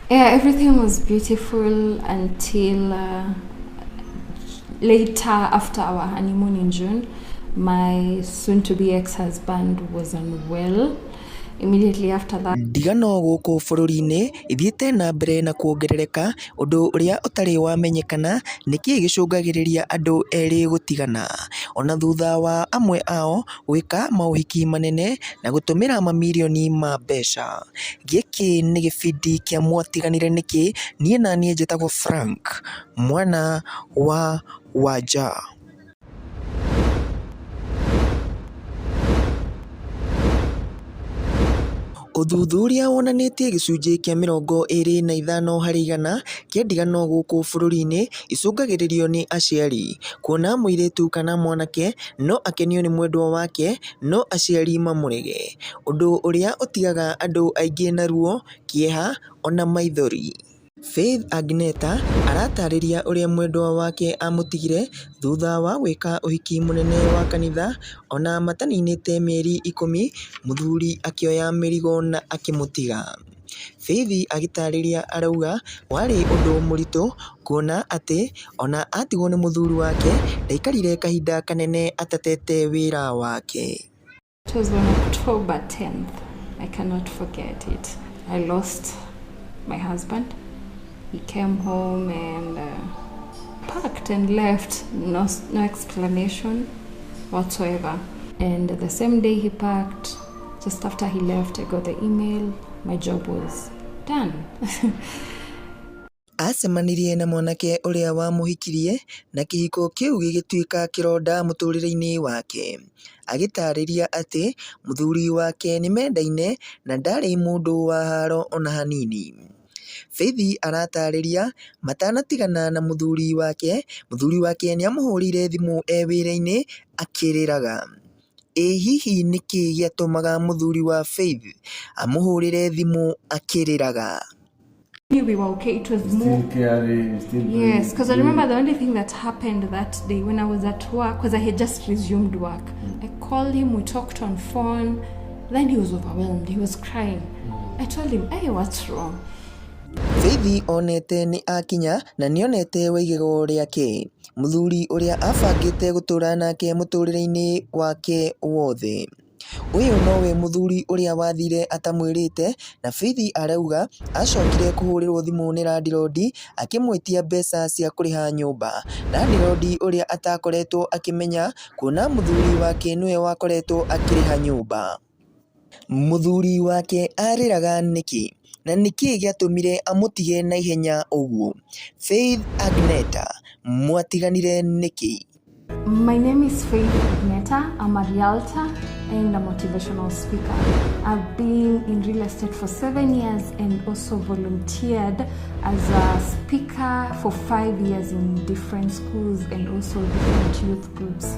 Yeah, everything was beautiful until later, after our honeymoon in June. My soon-to-be ex-husband was unwell. Immediately after that, ndigano gũkũ bũrũri-inĩ ithiĩte na mbere na kuongerereka, ũndũ ũrĩa ũtarĩ wamenyekana nĩkĩ gĩcũngagĩrĩria andũ erĩ gũtigana, ona thutha wa amwe ao gwĩka maũhiki manene na gũtũmĩra mamirioni ma mbeca. Gĩkĩ nĩ gĩbindi kĩa Mwatiganire nĩkĩ, niĩ na niĩ njĩtagwo Frank, mwana wa Wanja. Ũthuthuria wonanĩtie gĩcunjĩ kĩa 25% harĩ igana kĩa ndigano gũkũ bũrũri-inĩ icũngagĩrĩrio nĩ aciari, kuona mũirĩtu kana mwanake no akenio nĩ mwendwa wake no aciari mamũrege, ũndũ ũrĩa ũtigaga andũ aingĩ na ruo, kĩeha ona maithori. Faith Agneta aratarĩria ũrĩa mwendwa wake amũtigire thutha wa gwĩka ũhiki mũnene wa kanitha, ona mataninĩte mĩeri 10 mũthuri akĩoya mĩrigo na akĩmũtiga. Faith agĩtarĩria arauga warĩ ũndũ mũritũ kuona atĩ ona atigwo nĩ mũthuri wake ndaikarire kahinda kanene atatete wĩra wake. it was on October 10th. I cannot forget it. I lost my husband. He came home and packed and left, no explanation whatsoever. And the same day he packed, just after he left, I got the email, my job was done. Acemanirie na mwanake ũrĩa wamũhikirie na kĩhiko kĩu gĩgĩtuĩka kĩronda mũtũrĩre-inĩ wake. Agĩtarĩria atĩ mũthuri wake nĩ mendaine na ndarĩ mũndũ wa haro ona hanini. Faith aratarĩria matanatigana na mũthuri wake nĩamũhũrĩire thimũ wĩra-inĩ akĩrĩraga. Hihi nĩkĩ gĩatũmaga mũthuri wa Faith amũhũrĩre thimũ akĩrĩraga? We were okay. It was more. Still caring, still. Yes, because I remember the only thing that happened that day when I was at work, because I had just resumed work. I called him, we talked on phone. Then he was overwhelmed. He was crying. I told him, hey, what's wrong? Faith onete nĩ akinya na nĩonete waigĩrwo rĩake, mũthuri ũrĩa abangĩte gũtũra nake mũtũrĩre-inĩ wake wothe. Ũyũ nowe mũthuri ũrĩa wathire atamwĩrĩte, na Faith arauga acokire kũhũrĩrwo thimũ nĩ landlord akĩmwĩtia mbeca cia kũrĩha nyũmba. Landlord ũrĩa atakoretwo akĩmenya kuona mũthuri wake nĩwe wakoretwo akĩrĩha nyũmba. Mũthuri wake arĩraga nĩkĩ? Na nĩkĩ gĩatũmire amũtige na ihenya ũguo? Faith Agneta, mwatiganire nĩkĩ? My name is Faith Agneta. I'm a realtor and a motivational speaker. I've been in real estate for 7 years and also volunteered as a speaker for 5 years in different schools and also different youth groups.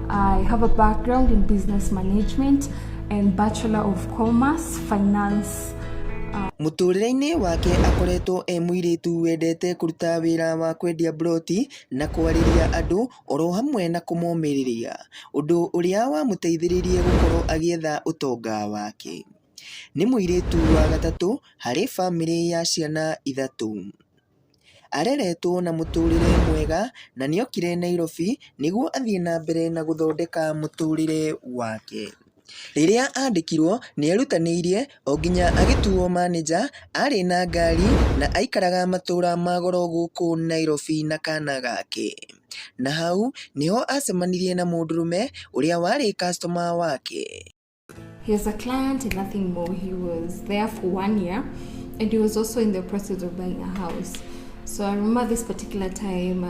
I have a background in business management and Bachelor of Commerce, Finance. Mũtũrĩre-inĩ wake akoretwo mũirĩtu wendete kũruta wĩra wa kwendia broti na kwarĩria andũ oro hamwe na kũmomĩrĩria, ũndũ ũrĩa wamũteithĩrĩirie gũkorwo agĩetha ũtonga wake. Nĩ mũirĩtu wa gatatũ harĩ bamĩrĩ ya ciana 3. Areretwo na mũtũrĩre mwega na nĩokire Nairobi nĩguo athiĩ na mbere na gũthondeka mũtũrĩre wake. Rĩrĩa andĩkirwo nĩerutanĩirie o nginya agĩtuo manager, arĩ na ngari na aikaraga matũra ma goro gũkũ Nairobi na kana gake. Na hau niho acemanirie na mũndũrũme ũrĩa warĩ customer wake. He was a client and nothing more. He was there for 1 year and he was also in the process of buying a house. So I remember this particular time,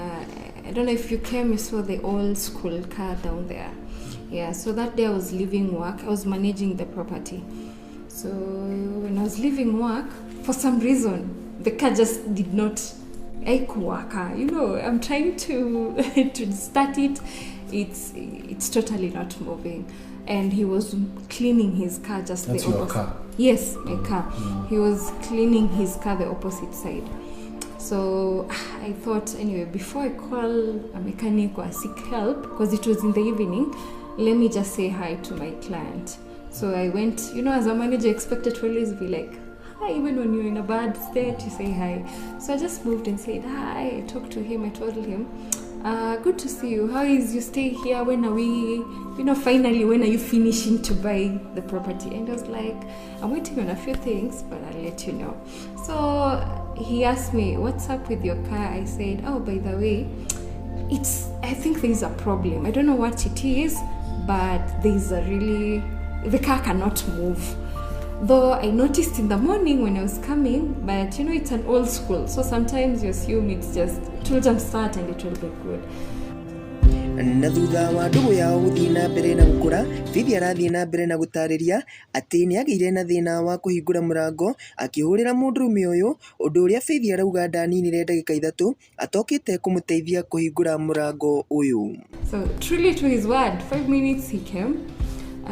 I don't know if you came, you saw the old school car down there. Yeah, so that day I was leaving work, I was managing the property. So when I was leaving work, for some reason, the car just did not work. You know, I'm trying to to start it, it's totally not moving. And he was cleaning his car just That's the your opposite. car? Yes, my car. He was cleaning his car the opposite side. So I thought, anyway, before I call a mechanic or seek help, because it was in the evening, let me just say hi to my client. So I went, you know, as a manager, expected to always be like, Hi, even when you're in a bad state, you say hi. So I just moved and said hi. I talked to him. I told him, good to see you. How is your stay here? When are we, finally, when are you finishing to buy the property? And I was like, I'm waiting on a few things, but I'll let you know. So he asked me, what's up with your car? I said, oh, by the way, I think there's a problem. I don't know what it is, but the car cannot move. Though I noticed in the morning when I was coming, but it's an old school, so sometimes you assume it will jump start and it will be good. Na thutha wa ndugu yao gũthiĩ na mbere na gũkũra, Faith arathiĩ na mbere na gũtarĩria atĩ nĩagĩire na thĩna wa kũhingũra mũrango akĩhũrĩra mũndũrũme ũyũ, ũndũ ũrĩa Faith arauga ndaninire ndagĩka 3 atokĩte kũmũteithia kũhingũra mũrango ũyũ. So truly to his word, 5 minutes he came.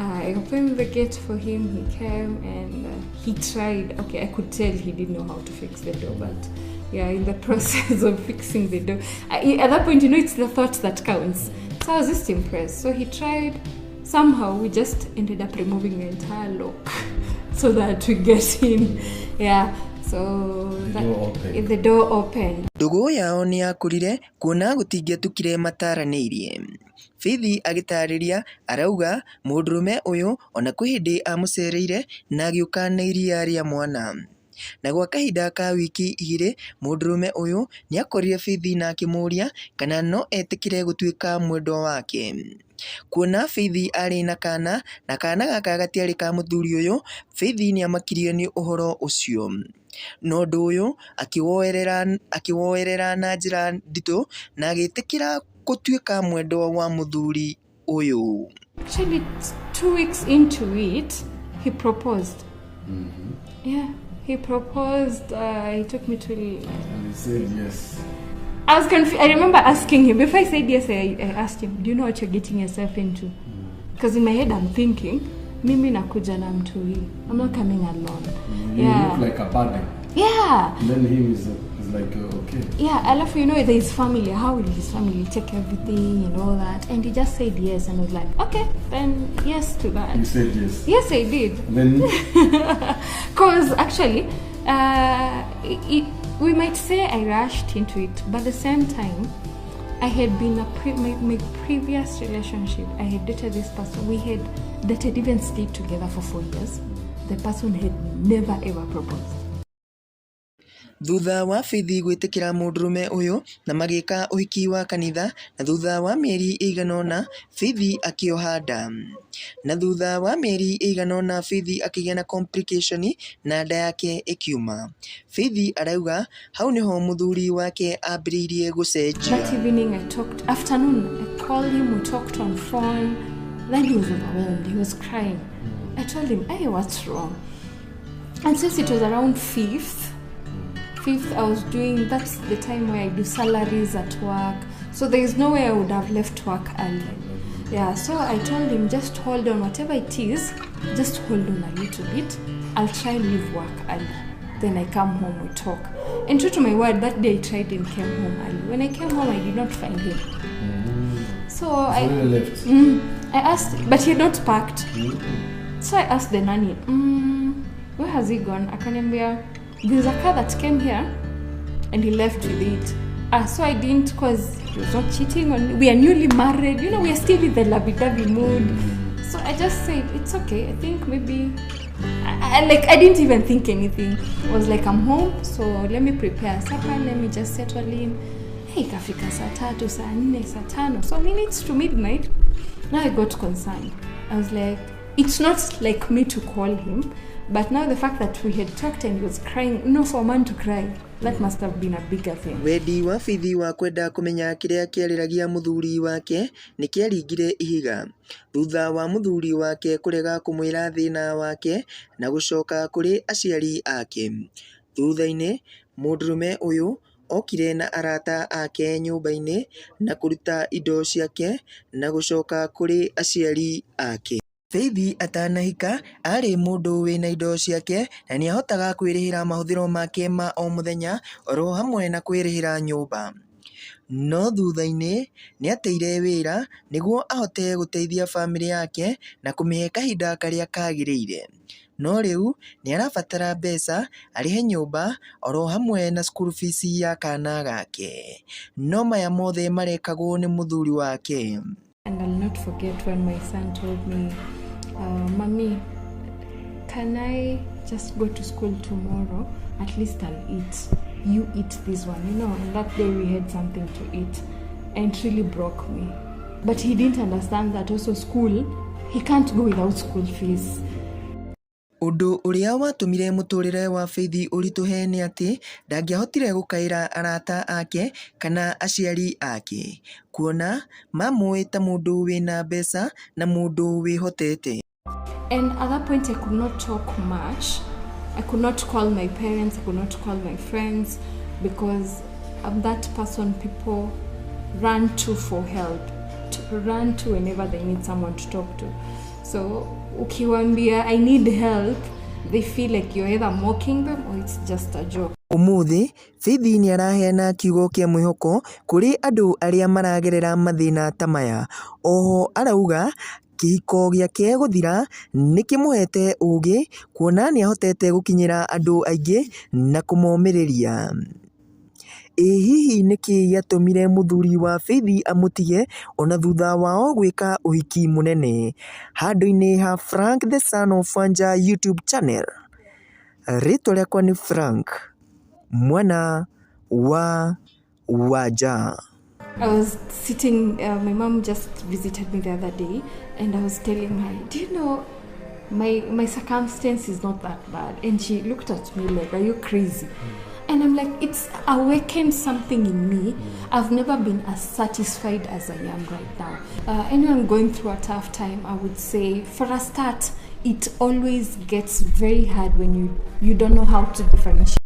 I opened the gate for him, he came and he tried. Okay, I could tell he didn't know how to fix the door, but yeah, in the process of fixing the door, at that point, it's the thought that counts. So I was just impressed. So he tried. Somehow we just ended up removing the entire lock so that we get in. Yeah. So the door opened. Ndugu yao nĩ yakũrire kuona gũtingĩatukire mataranĩirie. Faith agĩtarĩria arauga mũndũrũme ũyũ ona kwĩ hĩndĩ amũcereire na agĩũka na iria rĩa mwana. Na gwa kahinda ka wiki 2 mũndũrũme ũyũ nĩakorire Faith na akĩmũria kana no etĩkĩre gũtuĩka mwendwa wake. Kuona Faith arĩ na kana gaka gatiarĩ ka mũthuri ũyũ, Faith nĩamakirio nĩ ũhoro ũcio. No ũndũ ũyũ akĩwoerera na njĩra nditũ na agĩtĩkĩra gũtuĩka mwendwa wa mũthuri ũyũ. Actually, 2 weeks into it, he proposed. Yeah, he proposed. He took me to. And he said yes. I was confused. I remember asking him. Before I said yes, I asked him, do you know what you're getting yourself into? Because in my head I'm thinking, mimi nakuja na mtu hii. I'm not coming alone. You look like a burden. Yeah. And then he is like, okay. Yeah, I love, there is family. How will his family take everything and all that? And he just said yes, and I was like, okay, then yes to that. You said yes. Yes, I did. And then. Because actually, we might say I rushed into it, but at the same time, I had been my previous relationship. I had dated this person. We had dated, even stayed together for 4 years. The person had never ever proposed. Thutha wa Faith gwĩtĩkĩra mũndũrũme ũyũ na magĩka ũhiki wa kanitha, na thutha wa mĩeri ĩigana ũna Faith akĩoha nda. Na thutha wa mĩeri ĩigana ũna Faith akĩgĩa na complication na nda yake ĩkiuma. Faith arauga hau nĩho mũthuri wake ambĩrĩirie gũcenjia. That evening afternoon, I called him, we talked on phone. Then he was overwhelmed, he was crying. I told him, hey, what's wrong? And since it was around 5th, I was that's the time where I do salaries at work. So there is no way I would have left work early. Yeah, so I told him, just hold on, whatever it is, just hold on a little bit. I'll try and leave work early. Then I come home, we talk. And true to my word, that day I tried and came home early. When I came home, I did not find him. So I left. I asked, but he had not packed. So I asked the nanny, where has he gone? Akaniambia, there's a car that came here and he left with it. So I didn't, because he was not cheating on me. We are newly married, we are still in the lovey-dovey mood. So I just said, it's okay. I think maybe, I didn't even think anything. I was like, I'm home, so let me prepare supper, let me just settle in. Hey, kafika saa 3, saa 4, saa 5. So minutes to midnight. Now I got concerned. I was like, it's not like me to call him. But now the fact that we had talked and he was crying, for a man to cry, that must have been a bigger thing. Wendi wa Faith wa kwenda kũmenya kĩrĩa kĩarĩragia mũthuri wake nĩ kĩaringire ihiga. Thutha wa mũthuri wake kũrega kũmwĩra thĩna wake na gũcoka kũrĩ aciari ake. Thutha-inĩ, mũndũrũme ũyũ okire na arata ake nyũmba-inĩ na kũruta indo ciake na gũcoka kũrĩ aciari ake. Faith atanahika arĩ mũndũ wĩna indo ciake na nĩahotaga kwĩrĩhĩra mahũthĩro make ma o mũthenya oro hamwe na kwĩrĩhĩra nyũmba. No thutha-inĩ nĩateire wĩra nĩguo ahote gũteithia famĩlĩ yake na kũmĩhe kahinda karĩa kagĩrĩire. no rĩu nĩ arabatara mbeca arĩhe nyũmba oro hamwe na school fees ya kana gake. No maya mothe marekagwo nĩ mũthuri wake. And I'll not forget when my son told me, Mommy, can I just go to school tomorrow? At least I'll eat. You eat this one, you know. And that day we had something to eat, and it really broke me. But he didn't understand that also school, he can't go without school fees. Ũndũ ũrĩa watũmire mũtũrĩre wa Faith ũritũhe nĩ atĩ ndangĩahotire gũkaĩra arata ake kana aciari ake, kuona mamũĩ ta mũndũ wĩna mbeca na mũndũ wĩhotete. And at that point I could not talk much. I could not call my parents, I could not call my friends, because I'm that person people run to for help, to run to whenever they need someone to talk to. So ukiwaambia I need help, they feel like you're either mocking them or it's just a joke. Ũmũthĩ Faith nĩ araheana kiugo kĩa mwĩhoko kũrĩ andũ arĩa maragerera mathĩna ta maya. Oho arauga kĩhiko gĩake gũthira nĩ kĩmũhete ũũgĩ, kuona nĩ ahotete gũkinyĩra andũ aingĩ na kũmomĩrĩria. Hihi nĩkĩ gĩatũmire mũthuri wa Faith amũtige ona thutha wao gwĩka ũhiki mũnene? Handũ-inĩ ha Frank the Son of Wanja YouTube channel, rĩtwa rĩakwa nĩ Frank, mwana wa Wanja. I was sitting, my mom just visited me the other day, and I was telling her, do you know, my circumstance is not that bad. And she looked at me like, are you crazy? And I'm like, it's awakened something in me. I've never been as satisfied as I am right now. Anyone going through a tough time, I would say, for a start, it always gets very hard when you don't know how to differentiate.